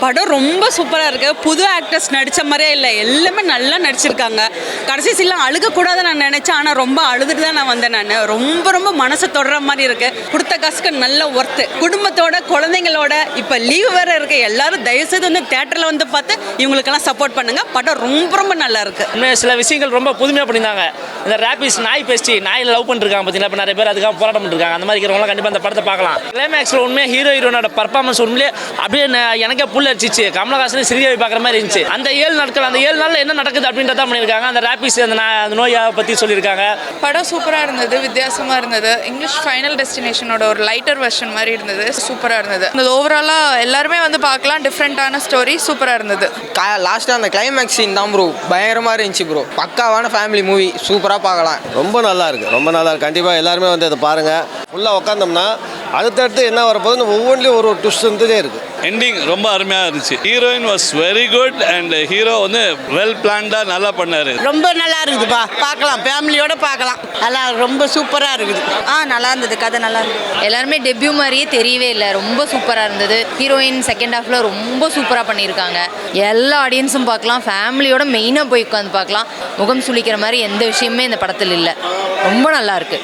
படம் ரொம்ப சூப்பராக இருக்குது. புது ஆக்டர்ஸ் நடித்த மாதிரியே இல்லை, எல்லாமே நல்லா நடிச்சிருக்காங்க. கடைசி சீன்லாம் அழுகக்கூடாதுன்னு நான் நினச்சேன், ஆனால் ரொம்ப அழுதுட்டு தான் நான் வந்தேன். நான் ரொம்ப ரொம்ப மனசை தொடர மாதிரி இருக்குது. கொடுத்த காசுக்கு நல்ல ஒர்த்து. குடும்பத்தோட குழந்தைங்களோட இப்போ லீவ் வேறு இருக்குது, எல்லாரும் தயவுசெய்து வந்து தேட்டரில் வந்து பார்த்து இவங்களுக்கெல்லாம் சப்போர்ட் பண்ணுங்கள். படம் ரொம்ப ரொம்ப நல்லா இருக்குது. சில விஷயங்கள் ரொம்ப புதுமையாக பண்ணியிருந்தாங்க. இந்த ரேபிஸ் நாய் பேசி நாயில் லவ் பண்ணிருக்காங்க பார்த்தீங்கன்னா, இப்போ நிறைய பேர் அதுக்காக போராட்டம் பண்ணிருக்காங்க. அந்த மாதிரி இருக்கிறவங்களாம் கண்டிப்பாக அந்த படத்தை பார்க்கலாம். கிளைமேக்ஸில் உண்மையாக ஹீரோயினோட பர்ஃபார்மன்ஸ் உண்மையிலே அப்படியே எனக்கே புல் அடிச்சிச்சு. கமலஹாசன் சிறியவை பார்க்குற மாதிரி இருந்துச்சு. அந்த 7 நாட்கள், அந்த 7 நாளில் என்ன நடக்குது அப்படின்றத பண்ணியிருக்காங்க. அந்த ரேபிஸ் அந்த நோயை பற்றி சொல்லியிருக்காங்க. படம் சூப்பராக இருந்தது, வித்தியாசமாக இருந்தது. இங்கிலீஷ் ஃபைனல் டெஸ்டினேஷனோட ஒரு லைட்டர் வெர்ஷன் மாதிரி இருந்தது, சூப்பராக இருந்தது. இந்த ஓவராலாக எல்லாருமே வந்து பார்க்கலாம், டிஃப்ரெண்ட்டான ஸ்டோரி, சூப்பராக இருந்தது. லாஸ்ட்டாக அந்த கிளைமேக்ஸ் சீன் தான் ப்ரோ பயங்கரமாக இருந்துச்சு ப்ரோ. பக்காவான ஃபேமிலி மூவி, சூப்பராக பார்க்கலாம். ரொம்ப நல்லா இருக்குது, ரொம்ப நல்லா இருக்குது. கண்டிப்பாக எல்லாருமே வந்து அதை பாருங்கள். ஃபுல்லாக உட்காந்தோம்னா அடுத்தடுத்து என்ன வரப்போகுதுன்னு ஒவ்வொன்றிலையும் ஒரு ட்விஸ்ட் இருந்துகிட்டே இருக்குது. எண்டிங் ரொம்ப அருமையாக இருந்துச்சு. Heroine was very good and hero வந்து வெல் பிளான்டாக நல்லா பண்ணார். ரொம்ப நல்லா இருக்குதுப்பா, பார்க்கலாம், ஃபேமிலியோட பார்க்கலாம். நல்லா ரொம்ப சூப்பராக இருக்குது. நல்லா இருந்தது, கதை நல்லா இருந்தது. எல்லாருமே டெபியூ மாதிரியே தெரியவே இல்லை, ரொம்ப சூப்பராக இருந்தது. ஹீரோயின் செகண்ட் ஹாஃபில் ரொம்ப சூப்பராக பண்ணியிருக்காங்க. எல்லா ஆடியன்ஸும் பார்க்கலாம், ஃபேமிலியோட மெயினாக போய் உட்காந்து பார்க்கலாம். முகம் சுளிக்கிற மாதிரி எந்த விஷயமே இந்த படத்தில் இல்லை, ரொம்ப நல்லா இருக்குது.